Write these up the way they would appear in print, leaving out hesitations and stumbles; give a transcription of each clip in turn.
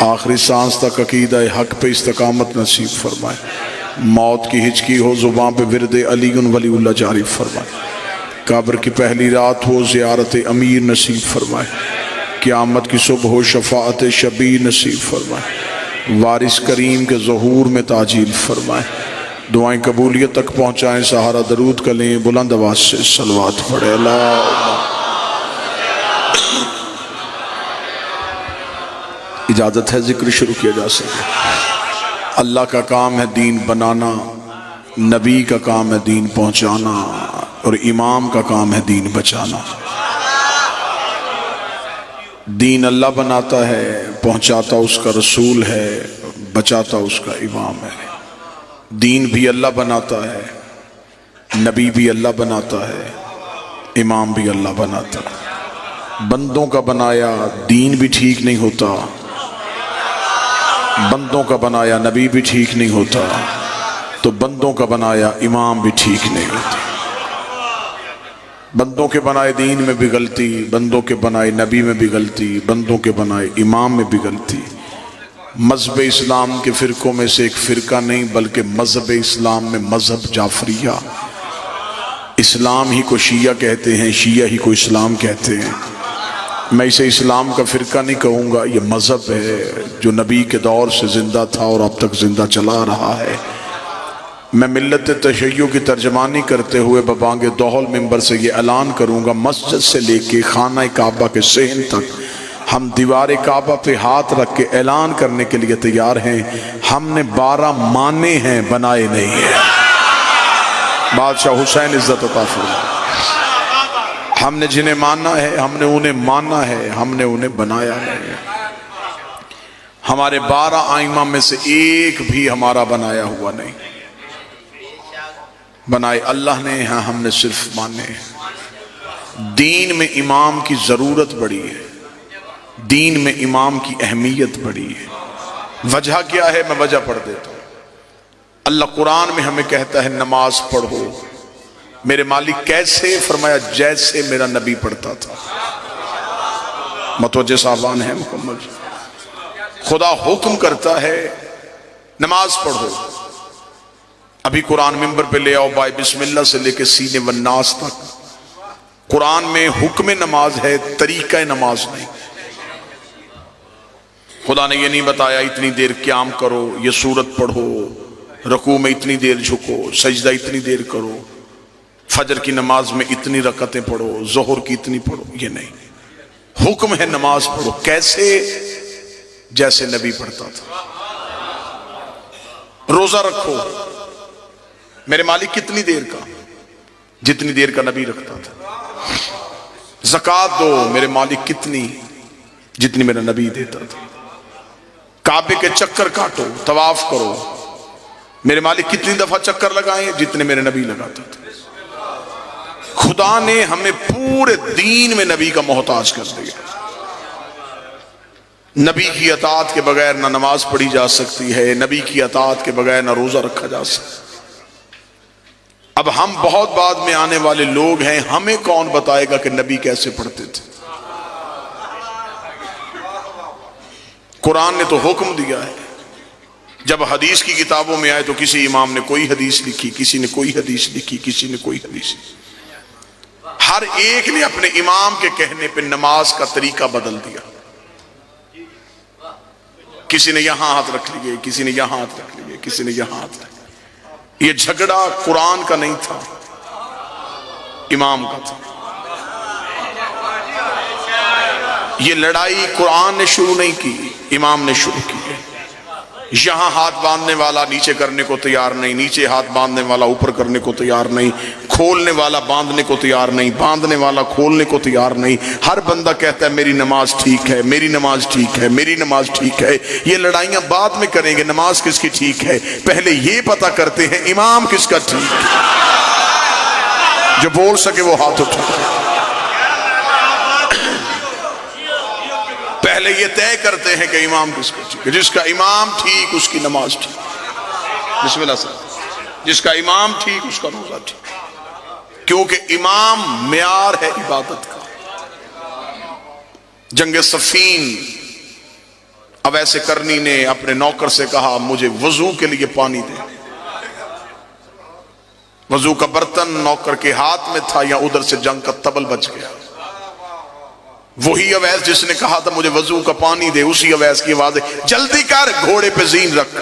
آخری سانس تک عقیدہ حق پہ استقامت نصیب فرمائے، موت کی ہچکی ہو زبان پہ ورد علی ولی اللہ جاری فرمائے، قبر کی پہلی رات ہو زیارت امیر نصیب فرمائے، قیامت کی صبح ہو شفاعت شبیر نصیب فرمائے، وارث کریم کے ظہور میں تاجیل فرمائے، دعائیں قبولیت تک پہنچائیں، سہارا درود کا لیں، بلند آواز سے صلوات پڑھے اللہ۔ اجازت ہے ذکر شروع کیا جا سکے۔ اللہ کا کام ہے دین بنانا، نبی کا کام ہے دین پہنچانا، اور امام کا کام ہے دین بچانا۔ دین اللہ بناتا ہے، پہنچاتا اس کا رسول ہے، بچاتا اس کا امام ہے۔ دین بھی اللہ بناتا ہے، نبی بھی اللہ بناتا ہے، امام بھی اللہ بناتا ہے۔ بندوں کا بنایا دین بھی ٹھیک نہیں ہوتا، بندوں کا بنایا نبی بھی ٹھیک نہیں ہوتا، تو بندوں کا بنایا امام بھی ٹھیک نہیں ہوتا۔ بندوں کے بنائے دین میں بھی غلطی، بندوں کے بنائے نبی میں بھی غلطی، بندوں کے بنائے امام میں بھی غلطی۔ مذہب اسلام کے فرقوں میں سے ایک فرقہ نہیں، بلکہ مذہب اسلام میں مذہب جعفریہ، اسلام ہی کو شیعہ کہتے ہیں، شیعہ ہی کو اسلام کہتے ہیں۔ میں اسے اسلام کا فرقہ نہیں کہوں گا، یہ مذہب ہے جو نبی کے دور سے زندہ تھا اور اب تک زندہ چلا رہا ہے۔ میں ملت تشیع کی ترجمانی کرتے ہوئے ببانگ دوحل منبر سے یہ اعلان کروں گا، مسجد سے لے کے خانہ کعبہ کے صحن تک ہم دیوار کعبہ پہ ہاتھ رکھ کے اعلان کرنے کے لیے تیار ہیں، ہم نے 12 مانے ہیں، بنائے نہیں ہیں۔ بادشاہ حسین عزت عطا فرمائے۔ ہم نے جنہیں مانا ہے، ہم نے انہیں مانا ہے، ہم نے انہیں بنایا نہیں ہے۔ ہمارے 12 ائمہ میں سے ایک بھی ہمارا بنایا ہوا نہیں، بنائے اللہ نے، ہاں ہم نے صرف مانے ہیں۔ دین میں امام کی ضرورت بڑی ہے، دین میں امام کی اہمیت بڑی ہے۔ وجہ کیا ہے؟ میں وجہ پڑھ دیتا ہوں۔ اللہ قرآن میں ہمیں کہتا ہے نماز پڑھو، میرے مالک کیسے؟ فرمایا جیسے میرا نبی پڑھتا تھا۔ متوجہ صاحبان ہیں مکمل؟ خدا حکم کرتا ہے نماز پڑھو۔ ابھی قرآن منبر پہ لے آؤ، بائے بسم اللہ سے لے کے سینے والناس تک قرآن میں حکم نماز ہے، طریقہ نماز نہیں۔ خدا نے یہ نہیں بتایا اتنی دیر قیام کرو، یہ سورت پڑھو، رکوع میں اتنی دیر جھکو، سجدہ اتنی دیر کرو، فجر کی نماز میں اتنی رکعتیں پڑھو، ظہر کی اتنی پڑھو، یہ نہیں۔ حکم ہے نماز پڑھو، کیسے؟ جیسے نبی پڑھتا تھا۔ روزہ رکھو، میرے مالک کتنی دیر کا؟ جتنی دیر کا نبی رکھتا تھا۔ زکوٰۃ دو، میرے مالک کتنی؟ جتنی میرا نبی دیتا تھا۔ کعبے کے چکر کاٹو، طواف کرو، میرے مالک کتنی دفعہ چکر لگائیں؟ جتنے میرے نبی لگاتا تھا۔ خدا نے ہمیں پورے دین میں نبی کا محتاج کر دیا۔ نبی کی اطاعت کے بغیر نہ نماز پڑھی جا سکتی ہے، نبی کی اطاعت کے بغیر نہ روزہ رکھا جا سکتا۔ اب ہم بہت بعد میں آنے والے لوگ ہیں، ہمیں کون بتائے گا کہ نبی کیسے پڑھتے تھے؟ قرآن نے تو حکم دیا ہے۔ جب حدیث کی کتابوں میں آئے تو کسی امام نے کوئی حدیث لکھی، کسی نے کوئی حدیث لکھی، کسی نے کوئی حدیث لکھی۔ ہر ایک نے اپنے امام کے کہنے پہ نماز کا طریقہ بدل دیا۔ کسی نے یہاں ہاتھ رکھ لیے، کسی نے یہاں ہاتھ رکھ لیے، کسی نے یہاں ہاتھ رکھ لیے۔ یہ جھگڑا قرآن کا نہیں تھا، امام کا تھا۔ یہ لڑائی قرآن نے شروع نہیں کی، امام نے شروع کی ہے۔ یہاں ہاتھ باندھنے والا نیچے کرنے کو تیار نہیں، نیچے ہاتھ باندھنے والا اوپر کرنے کو تیار نہیں، کھولنے والا باندھنے کو تیار نہیں، باندھنے والا کھولنے کو تیار نہیں۔ ہر بندہ کہتا ہے میری نماز ٹھیک ہے، میری نماز ٹھیک ہے، میری نماز ٹھیک ہے۔ یہ لڑائیاں بعد میں کریں گے، نماز کس کی ٹھیک ہے پہلے یہ پتہ کرتے ہیں امام کس کا ٹھیک ہے۔ جو بول سکے وہ ہاتھ اٹھائے۔ پہلے یہ طے کرتے ہیں کہ امام کس کا ٹھیک ہے۔ جس کا امام ٹھیک اس کی نماز ٹھیک۔ بسم اللہ صاحب، جس کا امام ٹھیک اس کا روزہ ٹھیک، کیونکہ امام معیار ہے عبادت کا۔ جنگ صفین اویس کرنی نے اپنے نوکر سے کہا مجھے وضو کے لیے پانی دے. وضو کا برتن نوکر کے ہاتھ میں تھا، یا ادھر سے جنگ کا تبل بچ گیا. وہی اویس جس نے کہا تھا مجھے وضو کا پانی دے، اسی اویس کی آواز ہے جلدی کر، گھوڑے پہ زین رکھ.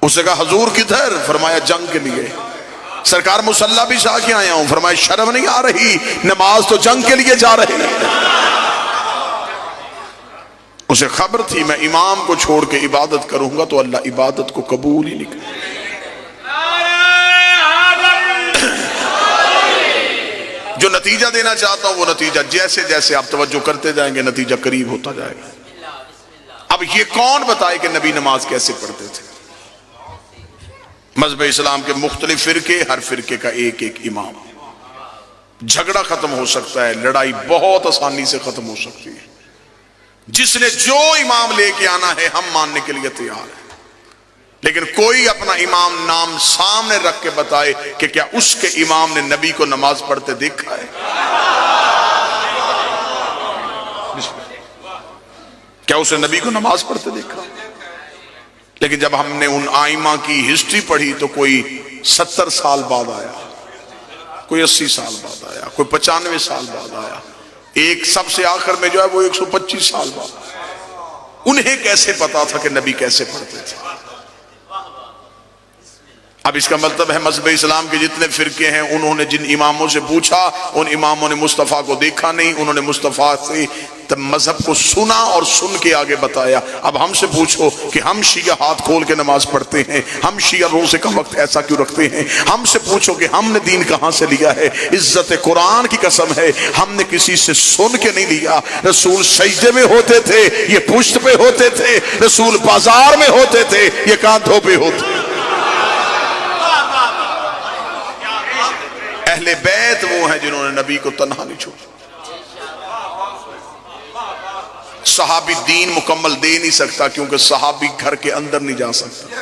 اسے کہا حضور کدھر؟ فرمایا جنگ کے لیے. سرکار مسلح بھی جا کے آیا ہوں. فرمایا شرم نہیں آ رہی؟ نماز تو جنگ کے لیے جا رہے ہیں. اسے خبر تھی میں امام کو چھوڑ کے عبادت کروں گا تو اللہ عبادت کو قبول ہی نہیں کرے. جو نتیجہ دینا چاہتا ہوں وہ نتیجہ جیسے جیسے آپ توجہ کرتے جائیں گے نتیجہ قریب ہوتا جائے گا. اب یہ کون بتائے کہ نبی نماز کیسے پڑھتے تھے؟ مذہب اسلام کے مختلف فرقے، ہر فرقے کا ایک ایک امام. جھگڑا ختم ہو سکتا ہے، لڑائی بہت آسانی سے ختم ہو سکتی ہے. جس نے جو امام لے کے آنا ہے ہم ماننے کے لیے تیار ہیں، لیکن کوئی اپنا امام نام سامنے رکھ کے بتائے کہ کیا اس کے امام نے نبی کو نماز پڑھتے دیکھا ہے؟ کیا اسے نبی کو نماز پڑھتے دیکھا؟ لیکن جب ہم نے ان آئمہ کی ہسٹری پڑھی تو کوئی 70 سال بعد آیا، کوئی 80 سال بعد آیا، کوئی 95 سال بعد آیا، ایک سب سے آخر میں جو ہے وہ 125 سال بعد آیا. انہیں کیسے پتا تھا کہ نبی کیسے پڑھتے تھے؟ اب اس کا مطلب ہے مذہب اسلام کے جتنے فرقے ہیں انہوں نے جن اماموں سے پوچھا ان اماموں نے مصطفیٰ کو دیکھا نہیں، انہوں نے مصطفیٰ سے مذہب کو سنا اور سن کے آگے بتایا. اب ہم سے پوچھو کہ ہم شیعہ ہاتھ کھول کے نماز پڑھتے ہیں، ہم شیعہ روزے کا وقت ایسا کیوں رکھتے ہیں؟ ہم سے پوچھو کہ ہم نے دین کہاں سے لیا ہے؟ عزت قرآن کی قسم ہے ہم نے کسی سے سن کے نہیں لیا. رسول سجدے میں ہوتے تھے، یہ پشت پہ ہوتے تھے. رسول بازار میں ہوتے تھے، یہ کاندھوں پہ ہوتے. اہل بیت وہ ہیں جنہوں نے نبی کو تنہا نہیں چھوڑا. صحابی دین مکمل دے نہیں سکتا کیونکہ صحابی گھر کے اندر نہیں جا سکتا.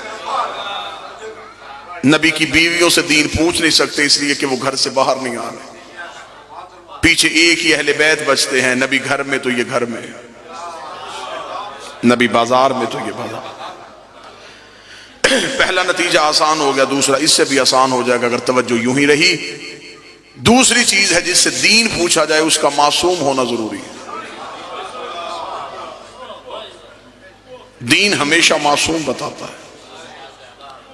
نبی کی بیویوں سے دین پوچھ نہیں سکتے اس لیے کہ وہ گھر سے باہر نہیں آ رہے. پیچھے ایک ہی اہل بیت بچتے ہیں، نبی گھر میں تو یہ گھر میں، نبی بازار میں تو یہ بازار. پہلا نتیجہ آسان ہو گیا، دوسرا اس سے بھی آسان ہو جائے گا اگر توجہ یوں ہی رہی. دوسری چیز ہے جس سے دین پوچھا جائے اس کا معصوم ہونا ضروری ہے. دین ہمیشہ معصوم بتاتا ہے.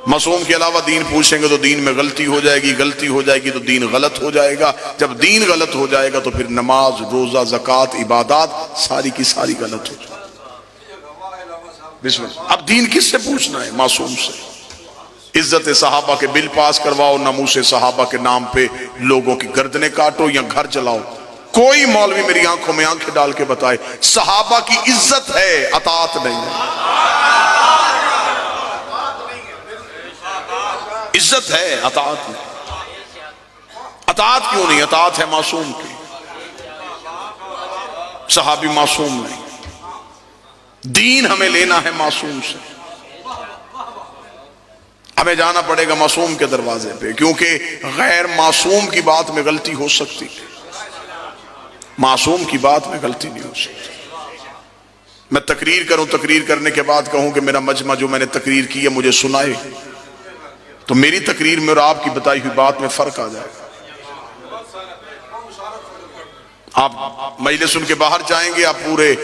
معصوم کے علاوہ دین پوچھیں گے تو دین میں غلطی ہو جائے گی، غلطی ہو جائے گی تو دین غلط ہو جائے گا. جب دین غلط ہو جائے گا تو پھر نماز، روزہ، زکوٰۃ، عبادات ساری کی ساری غلط ہو جائے گی. بسم اللہ. اب دین کس سے پوچھنا ہے؟ معصوم سے. عزت صحابہ کے بل پاس کرواؤ، ناموس صحابہ کے نام پہ لوگوں کی گردنیں کاٹو یا گھر چلاؤ. کوئی مولوی میری آنکھوں میں آنکھیں ڈال کے بتائے صحابہ کی عزت ہے، اطاعت نہیں ہے. عزت ہے، اطاعت نہیں. اطاعت کیوں نہیں؟ اطاعت ہے معصوم کی. صحابی معصوم نہیں. دین ہمیں لینا ہے معصوم سے. ہمیں جانا پڑے گا معصوم کے دروازے پہ، کیونکہ غیر معصوم کی بات میں غلطی ہو سکتی ہے، معصوم کی بات میں غلطی نہیں ہو سکتی. میں تقریر کروں، تقریر کرنے کے بعد کہوں کہ میرا مجمع جو میں نے تقریر کی ہے مجھے سنائے، تو میری تقریر میں اور آپ کی بتائی ہوئی بات میں فرق آ جائے گا. آپ مجلس سن کے باہر جائیں گے، آپ پورے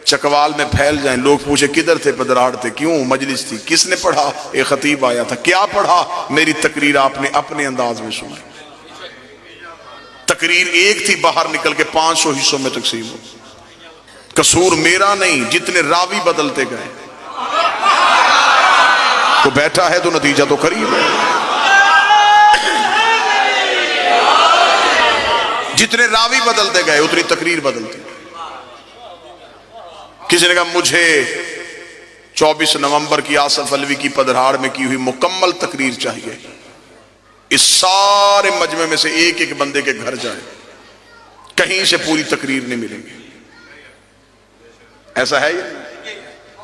چکوال میں پھیل جائیں، لوگ پوچھے کدھر تھے؟ پدراڑ تھے. کیوں؟ مجلس تھی. کس نے پڑھا؟ ایک خطیب آیا تھا. کیا پڑھا؟ میری تقریر آپ نے اپنے انداز میں سنائی. تقریر ایک تھی، باہر نکل کے 500 حصوں میں تقسیم ہو. قصور میرا نہیں، جتنے راوی بدلتے گئے. تو بیٹھا ہے تو نتیجہ تو قریب ہے. جتنے راوی بدلتے گئے اتنی تقریر بدلتی. کسی نے کہا مجھے 24 نومبر کی آصف علوی کی پدرہاڑ میں کی ہوئی مکمل تقریر چاہیے. اس سارے مجمع میں سے ایک ایک بندے کے گھر جائے، کہیں سے پوری تقریر نہیں ملیں گی. ایسا ہے یہ؟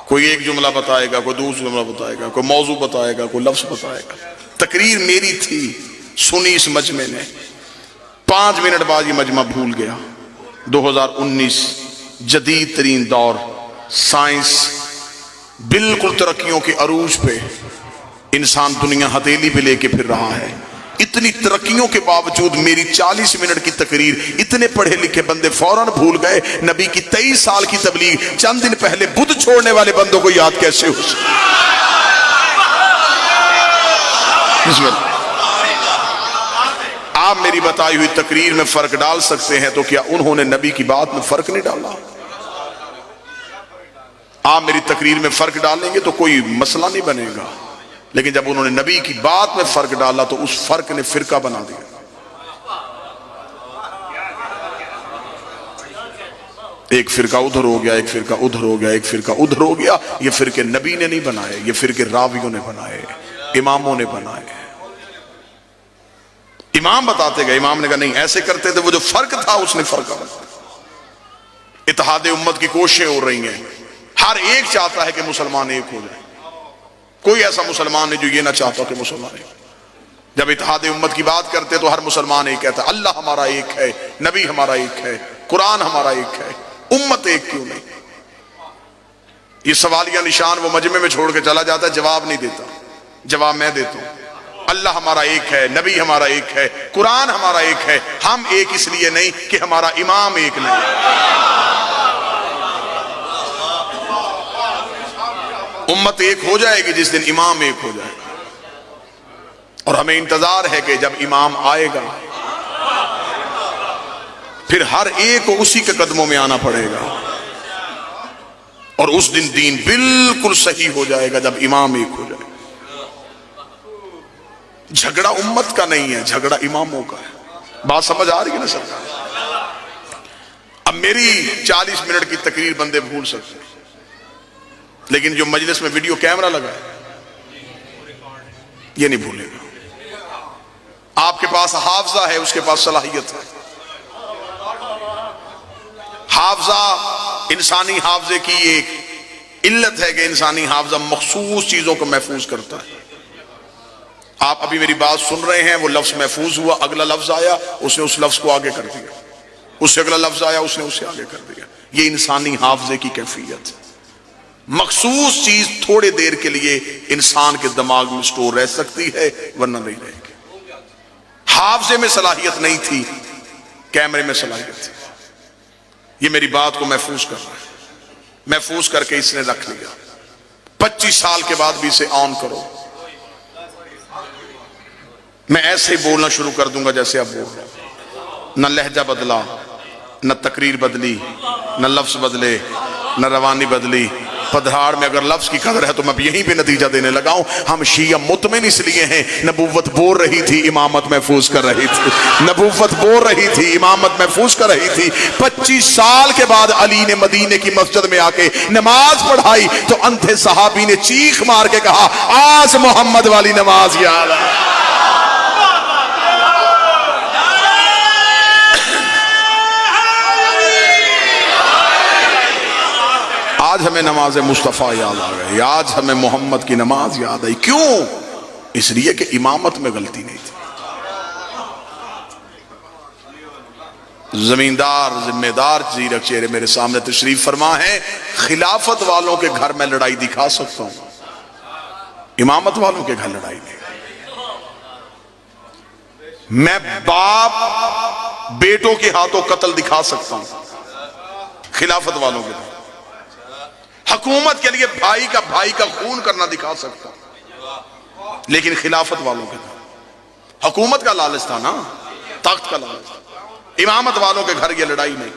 کوئی ایک جملہ بتائے گا، کوئی دوسرا جملہ بتائے گا، کوئی موضوع بتائے گا، کوئی لفظ بتائے گا. تقریر میری تھی، سنی اس مجمع نے. 5 منٹ بعد یہ مجمع بھول گیا. 2019 جدید ترین دور، سائنس بالکل ترقیوں کے عروج پہ، انسان دنیا ہتھیلی پہ لے کے پھر رہا ہے۔ اتنی ترقیوں کے باوجود میری 40 منٹ کی تقریر اتنے پڑھے لکھے بندے فوراً بھول گئے، نبی کی 23 سال کی تبلیغ چند دن پہلے بدھ چھوڑنے والے بندوں کو یاد کیسے ہو سکتا؟ آپ میری بتائی ہوئی تقریر میں فرق ڈال سکتے ہیں، تو کیا انہوں نے نبی کی بات میں فرق نہیں ڈالا؟ آپ میری تقریر میں فرق ڈالیں گے تو کوئی مسئلہ نہیں بنے گا، لیکن جب انہوں نے نبی کی بات میں فرق ڈالا تو اس فرق نے فرقہ بنا دیا۔ ایک فرقہ ادھر ہو گیا، ایک فرقہ ادھر ہو گیا، ایک فرقہ ادھر ہو گیا۔ یہ فرقے نبی نے نہیں بنائے، یہ فرقے راویوں نے بنائے، اماموں نے بنائے۔ امام بتاتے گئے، امام نے کہا نہیں ایسے کرتے تھے، وہ جو فرق تھا اس نے فرقہ بنا۔ اتحاد امت کی کوششیں ہو رہی ہیں، ہر ایک چاہتا ہے کہ مسلمان ایک ہو جائے، کوئی ایسا مسلمان نہیں جو یہ نہ چاہتا کہ مسلمان ایک۔ جب اتحاد امت کی بات کرتے تو ہر مسلمان ایک کہتا ہے اللہ ہمارا ایک ہے، نبی ہمارا ایک ہے، قرآن ہمارا ایک ہے، امت ایک کیوں نہیں؟ یہ سوالیہ نشان وہ مجمع میں چھوڑ کے چلا جاتا ہے، جواب نہیں دیتا۔ جواب میں دیتا ہوں، اللہ ہمارا ایک ہے، نبی ہمارا ایک ہے، قرآن ہمارا ایک ہے، ہم ایک اس لیے نہیں کہ ہمارا امام ایک نہیں۔ امت ایک ہو جائے گی جس دن امام ایک ہو جائے گا، اور ہمیں انتظار ہے کہ جب امام آئے گا پھر ہر ایک کو اسی کے قدموں میں آنا پڑے گا، اور اس دن دین بالکل صحیح ہو جائے گا جب امام ایک ہو جائے گا۔ جھگڑا امت کا نہیں ہے، جھگڑا اماموں کا ہے۔ بات سمجھ آ رہی ہے نا سرکار؟ اب میری 40 منٹ کی تقریر بندے بھول سکتے ہیں، لیکن جو مجلس میں ویڈیو کیمرہ لگا ہے یہ نہیں بھولے گا۔ آپ کے پاس حافظہ ہے، اس کے پاس صلاحیت ہے۔ حافظہ، انسانی حافظے کی ایک علت ہے کہ انسانی حافظہ مخصوص چیزوں کو محفوظ کرتا ہے۔ آپ ابھی میری بات سن رہے ہیں، وہ لفظ محفوظ ہوا، اگلا لفظ آیا اس نے اس لفظ کو آگے کر دیا، اس سے اگلا لفظ آیا اس نے اسے آگے کر دیا۔ یہ انسانی حافظے کی کیفیت ہے۔ مخصوص چیز تھوڑے دیر کے لیے انسان کے دماغ میں سٹور رہ سکتی ہے، ورنہ نہیں رہے گی۔ حافظے میں صلاحیت نہیں تھی، کیمرے میں صلاحیت تھی۔ یہ میری بات کو محفوظ کر رہا ہے، محفوظ کر کے اس نے رکھ لیا۔ 25 سال کے بعد بھی اسے آن کرو، میں ایسے ہی بولنا شروع کر دوں گا جیسے اب بول رہا ہوں۔ نہ لہجہ بدلا، نہ تقریر بدلی، نہ لفظ بدلے، نہ روانی بدلی۔ پدھاڑ میں اگر لفظ کی قدر ہے تو میں یہیں پہ نتیجہ دینے لگا ہوں۔ ہم شیعہ مطمئن اس لیے ہیں، نبوت بول رہی تھی، امامت محفوظ کر رہی تھی، نبوت بول رہی تھی، امامت محفوظ کر رہی تھی۔ 25 سال کے بعد علی نے مدینے کی مسجد میں آ کے نماز پڑھائی تو اندھے صحابی نے چیخ مار کے کہا آج محمد والی نماز یاد ہے۔ آج ہمیں نماز مصطفیٰ یاد آ گئی، آج ہمیں محمد کی نماز یاد آئی۔ کیوں؟ اس لیے کہ امامت میں غلطی نہیں تھی۔ زمیندار ذمہ دار زیرک چہرے میرے سامنے تشریف فرما ہے، خلافت والوں کے گھر میں لڑائی دکھا سکتا ہوں، امامت والوں کے گھر لڑائی نہیں۔ میں باپ بیٹوں کے ہاتھوں قتل دکھا سکتا ہوں، خلافت والوں کے گھر۔ حکومت کے لیے بھائی کا خون کرنا دکھا سکتا ہوں، لیکن خلافت والوں کے گھر حکومت کا لالچ تھا نا، تخت کا لالچ تھا۔ امامت والوں کے گھر یہ لڑائی نہیں۔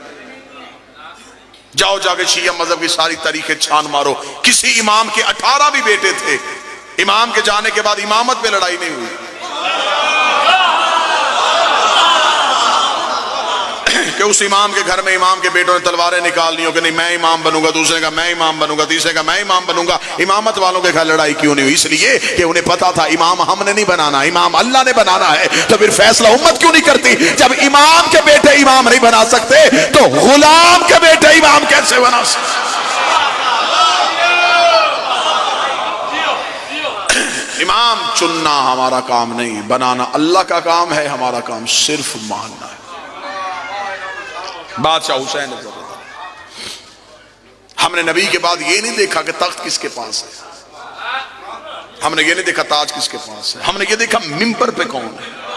جاؤ جا کے شیعہ مذہب کی ساری تاریخیں چھان مارو، کسی امام کے 18 بھی بیٹے تھے، امام کے جانے کے بعد امامت پہ لڑائی نہیں ہوئی۔ کہ اس امام کے گھر میں امام کے بیٹوں نے تلواریں نکال لی ہو کہ نہیں میں امام بنوں گا، دوسرے کا میں امام بنوں گا، تیسرے کا میں امام بنوں گا۔ امامت والوں کے گھر لڑائی کیوں نہیں ہوئی؟ اس لیے کہ انہیں پتا تھا امام ہم نے نہیں بنانا، امام اللہ نے بنانا ہے۔ تو پھر فیصلہ امت کیوں نہیں کرتی؟ جب امام کے بیٹے امام نہیں بنا سکتے تو غلام کے بیٹے امام کیسے بنا سکتے؟ امام چننا ہمارا کام نہیں، بنانا اللہ کا کام ہے، ہمارا کام صرف ماننا ہے۔ بادشاہ حسین ہم نے نبی کے بعد یہ نہیں دیکھا کہ تخت کس کے پاس ہے، ہم نے یہ نہیں دیکھا تاج کس کے پاس ہے، ہم نے یہ دیکھا ممبر پہ کون ہے۔